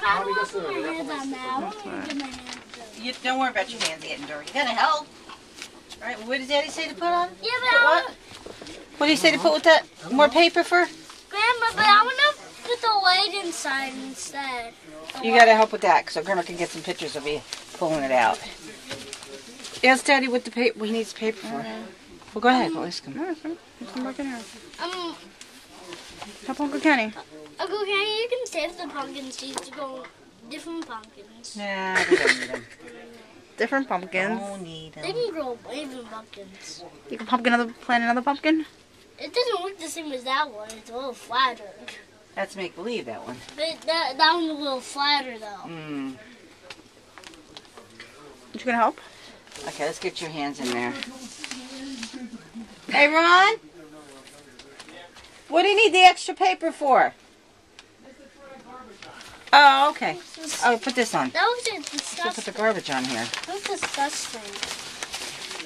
I don't want to put my hands on that. I want to get my hands dirty. You don't worry about your hands getting dirty. You gotta help. All right. What did Daddy say to put on? Yeah, but What? What did he say to put with that? More paper for? Grandma, but I want to put the light inside instead. You gotta help with that, so Grandma can get some pictures of you pulling it out. Ask Daddy what the paper. What he needs paper for. Well, go ahead. Go ask him. Come back in here. Um, Help Uncle Kenny. Uncle Kenny, you can save the pumpkin seeds to go different pumpkins. Nah, we don't need them. Different pumpkins. Don't need They them. can grow even pumpkins. You can plant another pumpkin. It doesn't look the same as that one. It's a little flatter. That's make believe that one. But that one's a little flatter though. Hmm. You gonna help? Okay, let's get your hands in there. Hey, Ron. What do you need the extra paper for? Oh, okay. Oh, put this on. That looks Should put the disgusting. garbage on here. That's disgusting.